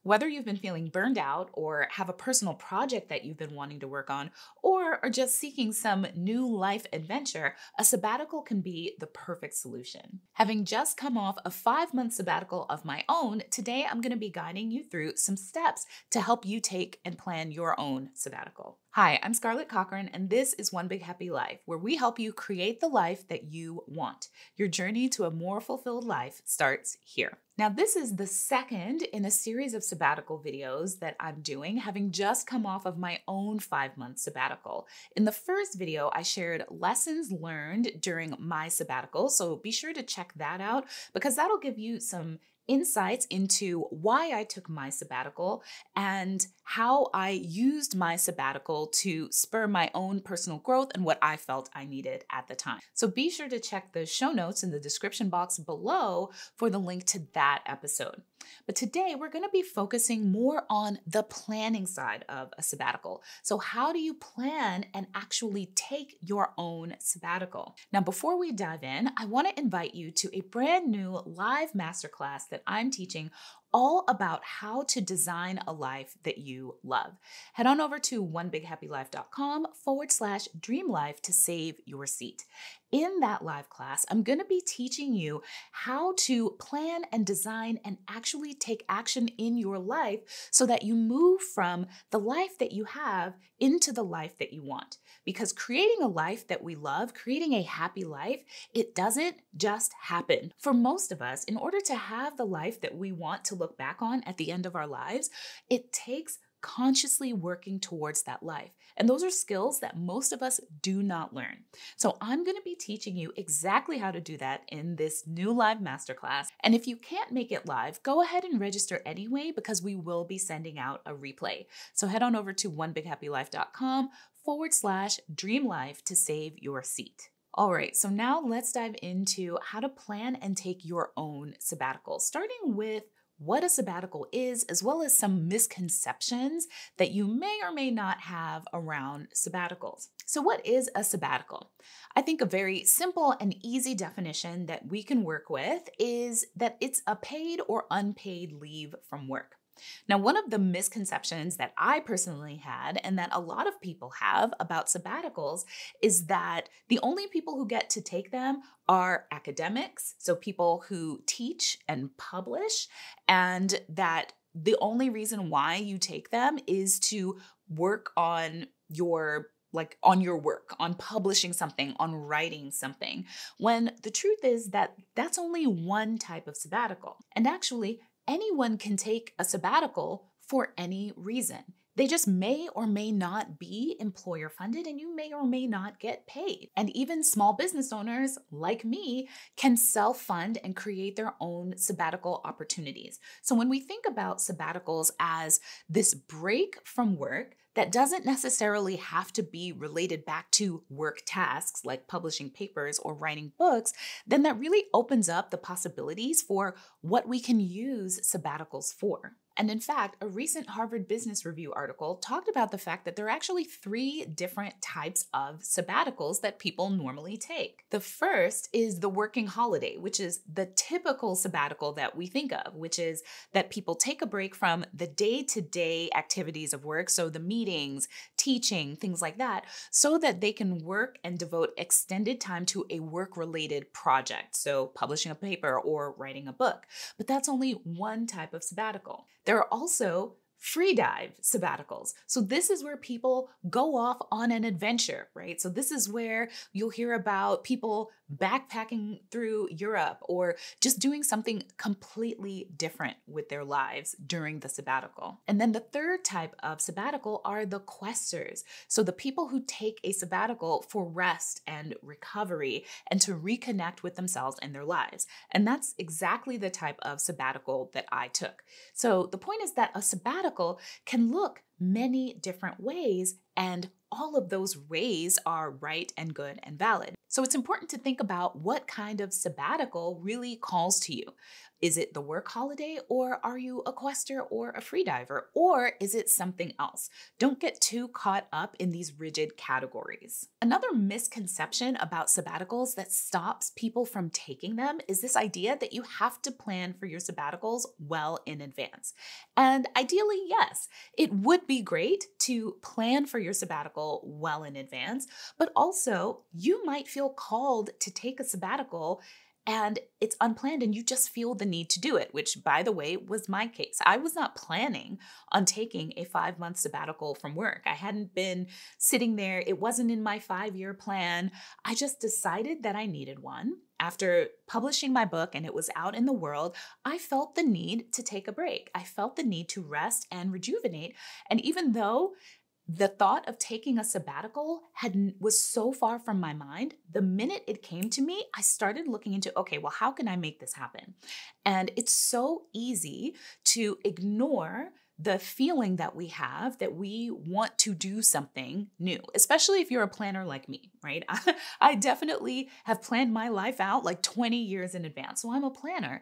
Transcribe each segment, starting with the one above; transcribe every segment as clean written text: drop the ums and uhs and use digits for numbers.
Whether you've been feeling burned out or have a personal project that you've been wanting to work on, or are just seeking some new life adventure, a sabbatical can be the perfect solution. Having just come off a 5-month sabbatical of my own, today I'm going to be guiding you through some steps to help you take and plan your own sabbatical. Hi, I'm Scarlett Cochran, and this is One Big Happy Life, where we help you create the life that you want. Your journey to a more fulfilled life starts here. Now, this is the second in a series of sabbatical videos that I'm doing, having just come off of my own 5-month sabbatical. In the first video, I shared lessons learned during my sabbatical, so be sure to check that out because that'll give you some insights into why I took my sabbatical and how I used my sabbatical to spur my own personal growth and what I felt I needed at the time. So be sure to check the show notes in the description box below for the link to that episode. But today we're going to be focusing more on the planning side of a sabbatical. So how do you plan and actually take your own sabbatical? Now, before we dive in, I want to invite you to a brand new live masterclass that I'm teaching all about how to design a life that you love. Head on over to onebighappylife.com/dreamlife to save your seat. In that live class, I'm going to be teaching you how to plan and design and actually take action in your life so that you move from the life that you have into the life that you want. Because creating a life that we love, creating a happy life, it doesn't just happen. For most of us, in order to have the life that we want to look back on at the end of our lives, it takes consciously working towards that life. And those are skills that most of us do not learn. So I'm going to be teaching you exactly how to do that in this new live masterclass. And if you can't make it live, go ahead and register anyway because we will be sending out a replay. So head on over to onebighappylife.com/dreamlife to save your seat. All right, so now let's dive into how to plan and take your own sabbatical, starting with what a sabbatical is, as well as some misconceptions that you may or may not have around sabbaticals. So what is a sabbatical? I think a very simple and easy definition that we can work with is that it's a paid or unpaid leave from work. Now, one of the misconceptions that I personally had and that a lot of people have about sabbaticals is that the only people who get to take them are academics, so people who teach and publish, and that the only reason why you take them is to work on your work, on publishing something, on writing something, when the truth is that that's only one type of sabbatical. And actually, anyone can take a sabbatical for any reason. They just may or may not be employer funded and you may or may not get paid. And even small business owners like me can self-fund and create their own sabbatical opportunities. So when we think about sabbaticals as this break from work that doesn't necessarily have to be related back to work tasks like publishing papers or writing books, then that really opens up the possibilities for what we can use sabbaticals for. And in fact, a recent Harvard Business Review article talked about the fact that there are actually 3 different types of sabbaticals that people normally take. The first is the working holiday, which is the typical sabbatical that we think of, which is that people take a break from the day-to-day activities of work, so the meetings, teaching, things like that, so that they can work and devote extended time to a work-related project, so publishing a paper or writing a book. But that's only one type of sabbatical. There are also free dive sabbaticals. So this is where people go off on an adventure, right? So this is where you'll hear about people backpacking through Europe or just doing something completely different with their lives during the sabbatical. And then the third type of sabbatical are the questers. So the people who take a sabbatical for rest and recovery and to reconnect with themselves and their lives. And that's exactly the type of sabbatical that I took. So the point is that a sabbatical can look many different ways, and all of those ways are right and good and valid. So it's important to think about what kind of sabbatical really calls to you. Is it the work holiday, or are you a quester or a freediver, or is it something else? Don't get too caught up in these rigid categories. Another misconception about sabbaticals that stops people from taking them is this idea that you have to plan for your sabbaticals well in advance. And ideally, yes, it would be great to plan for your sabbatical well in advance, but also you might feel called to take a sabbatical and it's unplanned and you just feel the need to do it, which, by the way, was my case. I was not planning on taking a 5-month sabbatical from work. I hadn't been sitting there. It wasn't in my 5-year plan. I just decided that I needed one. After publishing my book and it was out in the world, I felt the need to take a break. I felt the need to rest and rejuvenate. And even though the thought of taking a sabbatical was so far from my mind, the minute it came to me, I started looking into, okay, well, how can I make this happen? And it's so easy to ignore the feeling that we have that we want to do something new, especially if you're a planner like me, right? I definitely have planned my life out like 20 years in advance. So I'm a planner.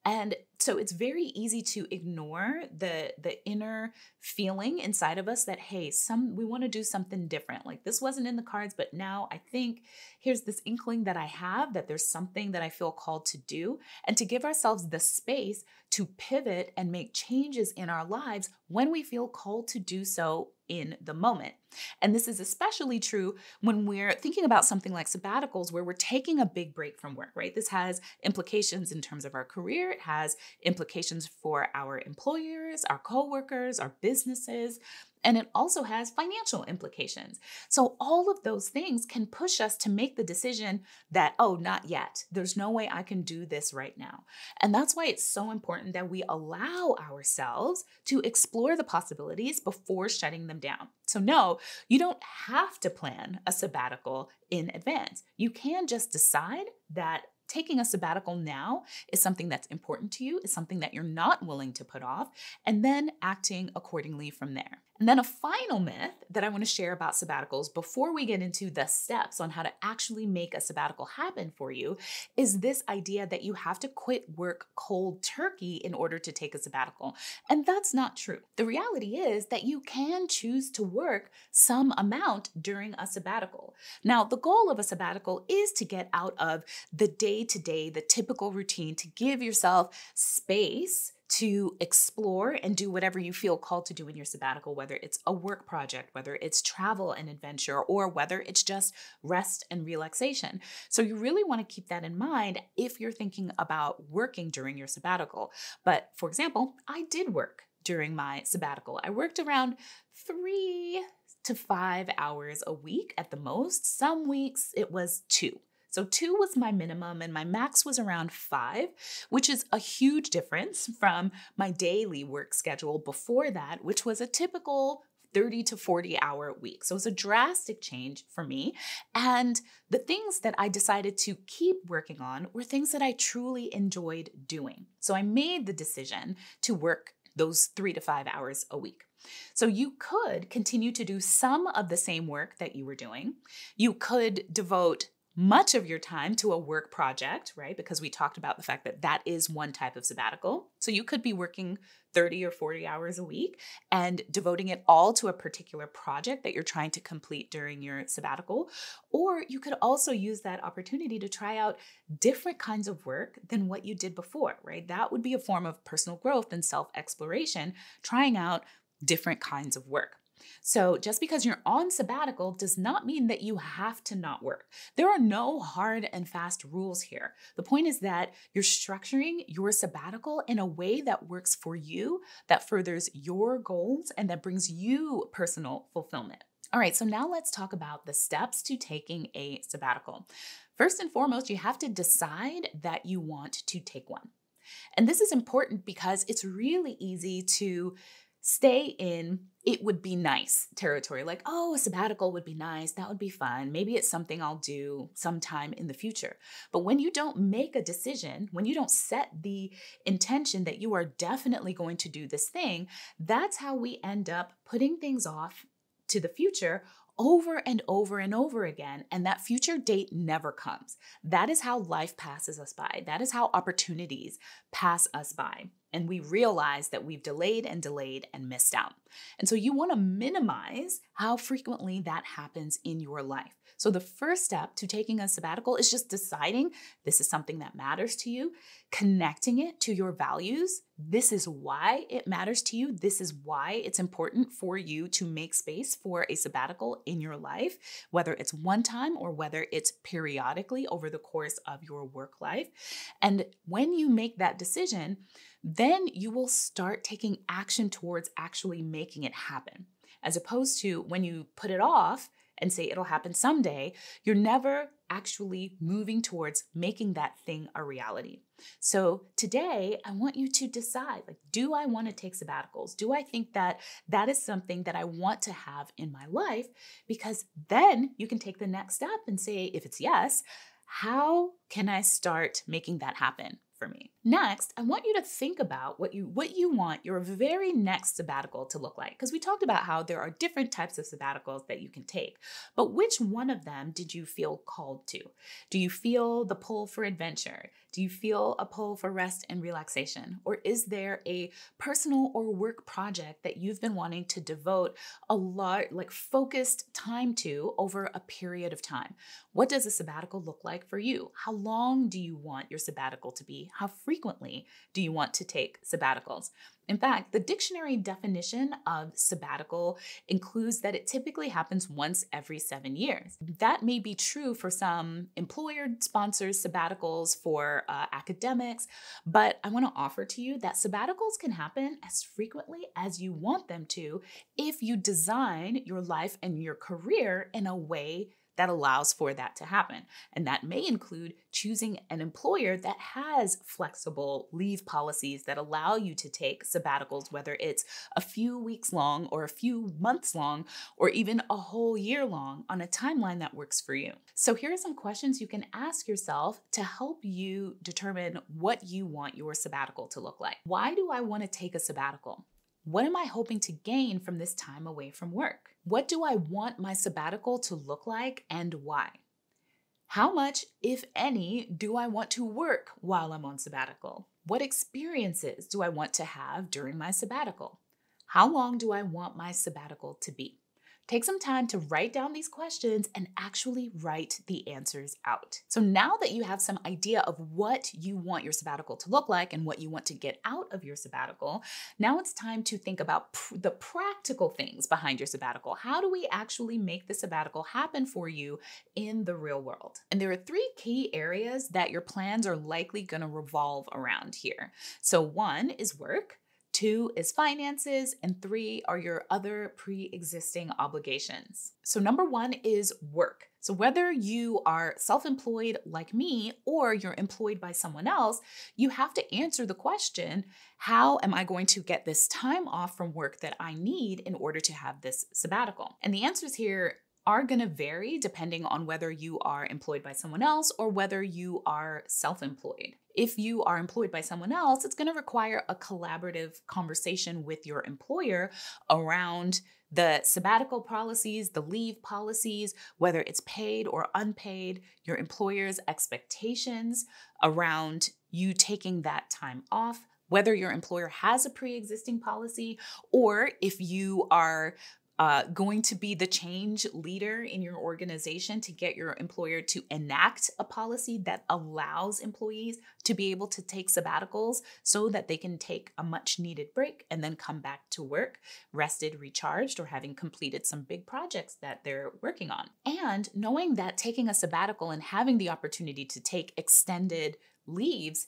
And so it's very easy to ignore the inner feeling inside of us that, hey, we want to do something different. Like this wasn't in the cards, but now I think here's this inkling that I have that there's something that I feel called to do, and to give ourselves the space to pivot and make changes in our lives when we feel called to do so in the moment. And this is especially true when we're thinking about something like sabbaticals, where we're taking a big break from work, right? This has implications in terms of our career. It has implications for our employers, our coworkers, our businesses, and it also has financial implications. So all of those things can push us to make the decision that, oh, not yet. There's no way I can do this right now. And that's why it's so important that we allow ourselves to explore the possibilities before shutting them down. So no, you don't have to plan a sabbatical in advance. You can just decide that taking a sabbatical now is something that's important to you, is something that you're not willing to put off, and then acting accordingly from there. And then a final myth that I want to share about sabbaticals before we get into the steps on how to actually make a sabbatical happen for you is this idea that you have to quit work cold turkey in order to take a sabbatical. And that's not true. The reality is that you can choose to work some amount during a sabbatical. Now, the goal of a sabbatical is to get out of the day-to-day, the typical routine, to give yourself space to explore and do whatever you feel called to do in your sabbatical, whether it's a work project, whether it's travel and adventure, or whether it's just rest and relaxation. So you really want to keep that in mind if you're thinking about working during your sabbatical. But for example, I did work during my sabbatical. I worked around 3 to 5 hours a week at the most. Some weeks it was 2. So 2 was my minimum and my max was around 5, which is a huge difference from my daily work schedule before that, which was a typical 30 to 40 hour week. So it was a drastic change for me. And the things that I decided to keep working on were things that I truly enjoyed doing. So I made the decision to work those 3 to 5 hours a week. So you could continue to do some of the same work that you were doing. You could devote much of your time to a work project, right? Because we talked about the fact that that is one type of sabbatical. So you could be working 30 or 40 hours a week and devoting it all to a particular project that you're trying to complete during your sabbatical. Or you could also use that opportunity to try out different kinds of work than what you did before, right? That would be a form of personal growth and self-exploration, trying out different kinds of work. So just because you're on sabbatical does not mean that you have to not work. There are no hard and fast rules here. The point is that you're structuring your sabbatical in a way that works for you, that furthers your goals, and that brings you personal fulfillment. All right, so now let's talk about the steps to taking a sabbatical. First and foremost, you have to decide that you want to take one. And this is important because it's really easy to stay in it would be nice territory. Like, oh, a sabbatical would be nice. That would be fun. Maybe it's something I'll do sometime in the future. But when you don't make a decision, when you don't set the intention that you are definitely going to do this thing, that's how we end up putting things off to the future, over and over and over again, and that future date never comes. That is how life passes us by. That is how opportunities pass us by. And we realize that we've delayed and missed out. And so you want to minimize how frequently that happens in your life. So the first step to taking a sabbatical is just deciding this is something that matters to you, connecting it to your values. This is why it matters to you. This is why it's important for you to make space for a sabbatical in your life, whether it's one time or whether it's periodically over the course of your work life. And when you make that decision, then you will start taking action towards actually making it happen. As opposed to when you put it off and say it'll happen someday, you're never actually moving towards making that thing a reality. So today, I want you to decide, do I want to take sabbaticals? Do I think that that is something that I want to have in my life? Because then you can take the next step and say, if it's yes, how can I start making that happen for me? Next, I want you to think about what you want your very next sabbatical to look like. Because we talked about how there are different types of sabbaticals that you can take, but which one of them did you feel called to? Do you feel the pull for adventure? Do you feel a pull for rest and relaxation? Or is there a personal or work project that you've been wanting to devote a lot, focused time to over a period of time? What does a sabbatical look like for you? How long do you want your sabbatical to be? How frequently do you want to take sabbaticals? In fact, the dictionary definition of sabbatical includes that it typically happens once every 7 years. That may be true for some employer-sponsored sabbaticals for academics, but I want to offer to you that sabbaticals can happen as frequently as you want them to if you design your life and your career in a way that allows for that to happen. And that may include choosing an employer that has flexible leave policies that allow you to take sabbaticals, whether it's a few weeks long or a few months long, or even a whole year long on a timeline that works for you. So here are some questions you can ask yourself to help you determine what you want your sabbatical to look like. Why do I want to take a sabbatical? What am I hoping to gain from this time away from work? What do I want my sabbatical to look like and why? How much, if any, do I want to work while I'm on sabbatical? What experiences do I want to have during my sabbatical? How long do I want my sabbatical to be? Take some time to write down these questions and actually write the answers out. So now that you have some idea of what you want your sabbatical to look like and what you want to get out of your sabbatical, now it's time to think about the practical things behind your sabbatical. How do we actually make the sabbatical happen for you in the real world? And there are 3 key areas that your plans are likely going to revolve around here. So 1 is work. 2 is finances, and 3 are your other pre-existing obligations. So number 1 is work. So whether you are self-employed like me or you're employed by someone else, you have to answer the question, how am I going to get this time off from work that I need in order to have this sabbatical? And the answers here are going to vary depending on whether you are employed by someone else or whether you are self-employed. If you are employed by someone else, it's going to require a collaborative conversation with your employer around the sabbatical policies, the leave policies, whether it's paid or unpaid, your employer's expectations around you taking that time off, whether your employer has a pre-existing policy, or if you are going to be the change leader in your organization to get your employer to enact a policy that allows employees to be able to take sabbaticals so that they can take a much needed break and then come back to work rested, recharged, or having completed some big projects that they're working on. And knowing that taking a sabbatical and having the opportunity to take extended leaves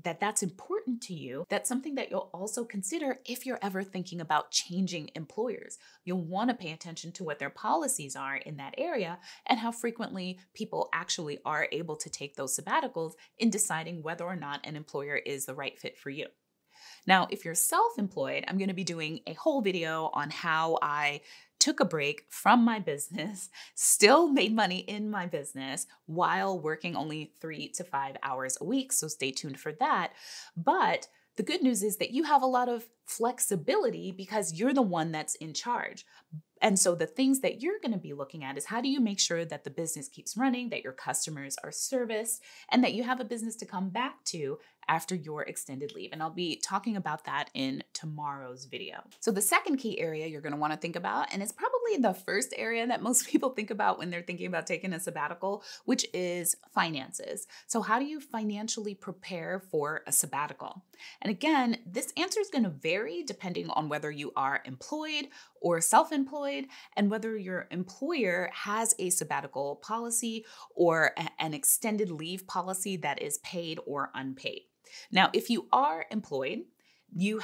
that's important to you, that's something that you'll also consider if you're ever thinking about changing employers. You'll want to pay attention to what their policies are in that area and how frequently people actually are able to take those sabbaticals in deciding whether or not an employer is the right fit for you. Now, if you're self-employed, I'm going to be doing a whole video on how I took a break from my business, still made money in my business while working only 3 to 5 hours a week. So stay tuned for that. But the good news is that you have a lot of flexibility because you're the one that's in charge. And so the things that you're going to be looking at is how do you make sure that the business keeps running, that your customers are serviced, and that you have a business to come back to after your extended leave. And I'll be talking about that in tomorrow's video. So the second key area you're going to want to think about, and it's probably the first area that most people think about when they're thinking about taking a sabbatical, which is finances. So how do you financially prepare for a sabbatical? And again, this answer is going to vary depending on whether you are employed or self-employed, and whether your employer has a sabbatical policy or an extended leave policy that is paid or unpaid. Now, if you are employed, you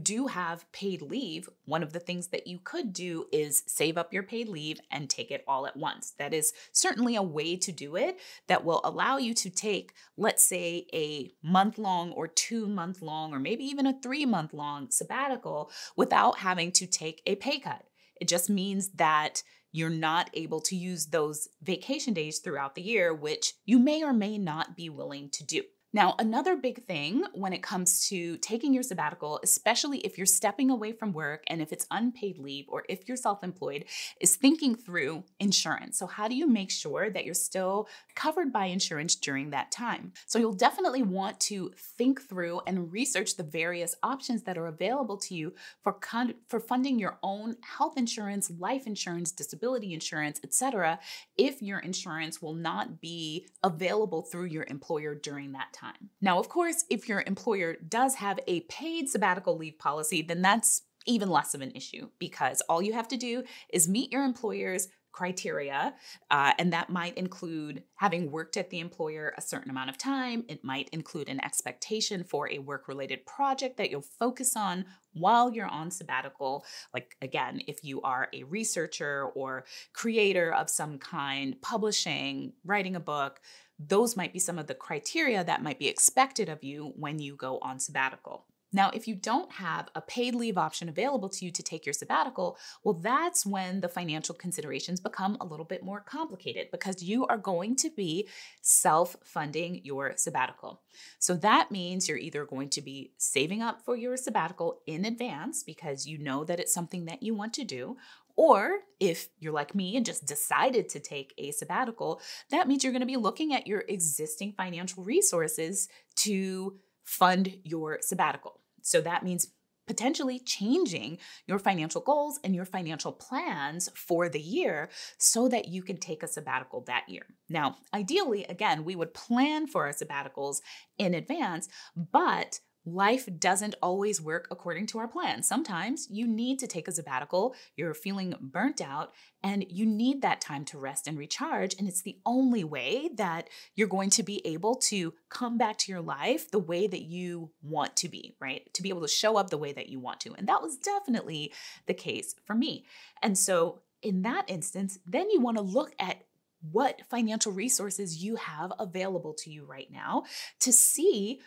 do have paid leave, one of the things that you could do is save up your paid leave and take it all at once. That is certainly a way to do it that will allow you to take, let's say, a month-long or 2-month-long or maybe even a 3-month-long sabbatical without having to take a pay cut. It just means that you're not able to use those vacation days throughout the year, which you may or may not be willing to do. Now, another big thing when it comes to taking your sabbatical, especially if you're stepping away from work and if it's unpaid leave or if you're self-employed, is thinking through insurance. So how do you make sure that you're still covered by insurance during that time? So you'll definitely want to think through and research the various options that are available to you for funding your own health insurance, life insurance, disability insurance, etc., if your insurance will not be available through your employer during that time. Now, of course, if your employer does have a paid sabbatical leave policy, then that's even less of an issue because all you have to do is meet your employer's criteria, and that might include having worked at the employer a certain amount of time. It might include an expectation for a work-related project that you'll focus on while you're on sabbatical. Like, again, if you are a researcher or creator of some kind, publishing, writing a book, those might be some of the criteria that might be expected of you when you go on sabbatical. Now, if you don't have a paid leave option available to you to take your sabbatical, well, that's when the financial considerations become a little bit more complicated because you are going to be self-funding your sabbatical. So that means you're either going to be saving up for your sabbatical in advance because you know that it's something that you want to do, or if you're like me and just decided to take a sabbatical, that means you're going to be looking at your existing financial resources to fund your sabbatical. So that means potentially changing your financial goals and your financial plans for the year so that you can take a sabbatical that year. Now, ideally, again, we would plan for our sabbaticals in advance, but life doesn't always work according to our plan. Sometimes you need to take a sabbatical, you're feeling burnt out, and you need that time to rest and recharge. And it's the only way that you're going to be able to come back to your life the way that you want to be, right? To be able to show up the way that you want to. And that was definitely the case for me. And so in that instance, then you want to look at what financial resources you have available to you right now to see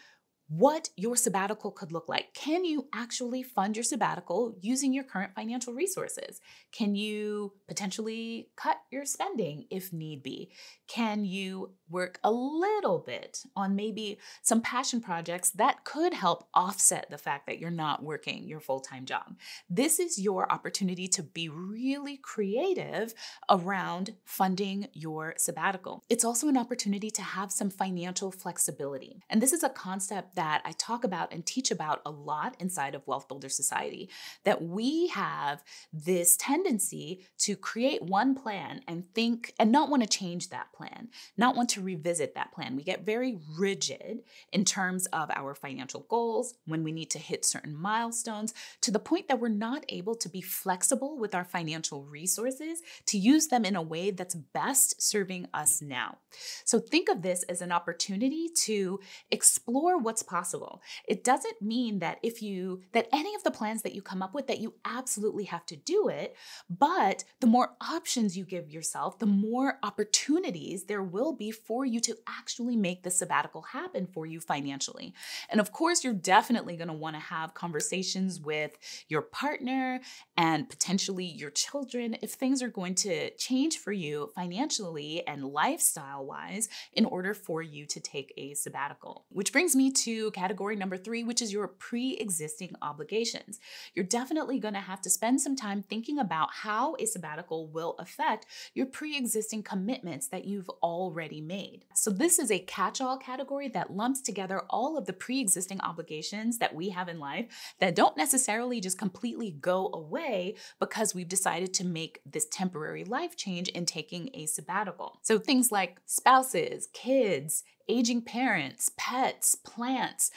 what your sabbatical could look like. Can you actually fund your sabbatical using your current financial resources? Can you potentially cut your spending if need be? Can you work a little bit on maybe some passion projects that could help offset the fact that you're not working your full-time job? This is your opportunity to be really creative around funding your sabbatical. It's also an opportunity to have some financial flexibility. And this is a concept that I talk about and teach about a lot inside of Wealth Builder Society, that we have this tendency to create one plan and think and not want to change that plan, not want to revisit that plan. We get very rigid in terms of our financial goals when we need to hit certain milestones, to the point that we're not able to be flexible with our financial resources to use them in a way that's best serving us now. So think of this as an opportunity to explore what's possible. It doesn't mean that that any of the plans that you come up with that you absolutely have to do it, but the more options you give yourself, the more opportunities there will be for you to actually make the sabbatical happen for you financially. And of course, you're definitely going to want to have conversations with your partner and potentially your children if things are going to change for you financially and lifestyle-wise in order for you to take a sabbatical. Which brings me to into category number 3, which is your pre-existing obligations. You're definitely going to have to spend some time thinking about how a sabbatical will affect your pre-existing commitments that you've already made. So this is a catch-all category that lumps together all of the pre-existing obligations that we have in life that don't necessarily just completely go away because we've decided to make this temporary life change in taking a sabbatical. So things like spouses, kids, aging parents, pets, plants,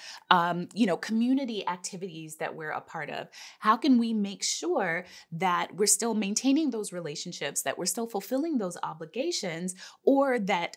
community activities that we're a part of. How can we make sure that we're still maintaining those relationships, that we're still fulfilling those obligations, or that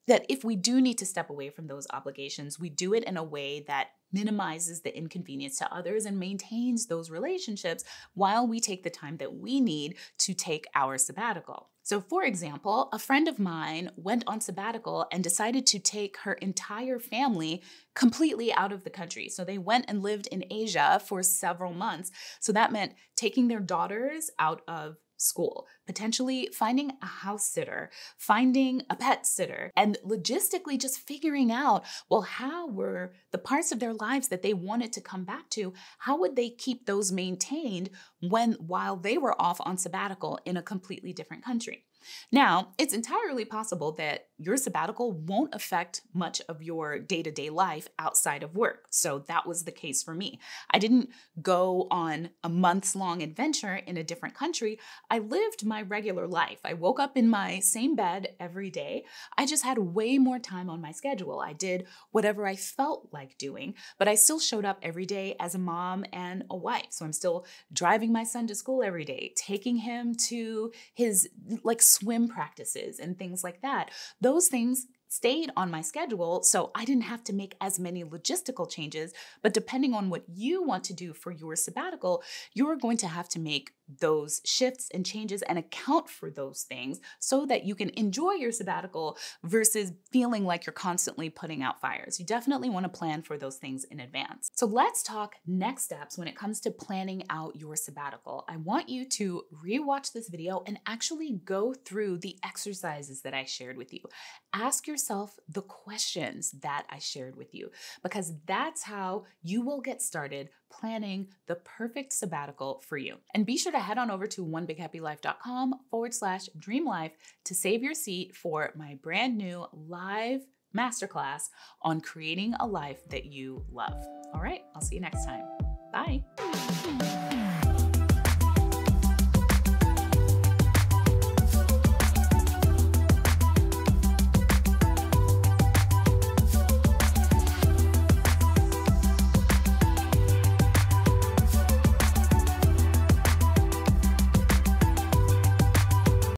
if we do need to step away from those obligations, we do it in a way that minimizes the inconvenience to others and maintains those relationships while we take the time that we need to take our sabbatical. So for example, a friend of mine went on sabbatical and decided to take her entire family completely out of the country. So they went and lived in Asia for several months. So that meant taking their daughters out of school, potentially finding a house sitter, finding a pet sitter, and logistically just figuring out, well, how were the parts of their lives that they wanted to come back to, how would they keep those maintained while they were off on sabbatical in a completely different country? Now, it's entirely possible that your sabbatical won't affect much of your day-to-day life outside of work. So that was the case for me. I didn't go on a months-long adventure in a different country. I lived my regular life. I woke up in my same bed every day. I just had way more time on my schedule. I did whatever I felt like doing, but I still showed up every day as a mom and a wife. So I'm still driving my son to school every day, taking him to his swim practices and things like that. Those things stayed on my schedule, so I didn't have to make as many logistical changes. But depending on what you want to do for your sabbatical, you're going to have to make those shifts and changes and account for those things so that you can enjoy your sabbatical versus feeling like you're constantly putting out fires. You definitely want to plan for those things in advance. So let's talk next steps when it comes to planning out your sabbatical. I want you to rewatch this video and actually go through the exercises that I shared with you. Ask yourself the questions that I shared with you, because that's how you will get started planning the perfect sabbatical for you. And be sure to head on over to onebighappielife.com/dreamlife to save your seat for my brand new live masterclass on creating a life that you love. All right, I'll see you next time. Bye.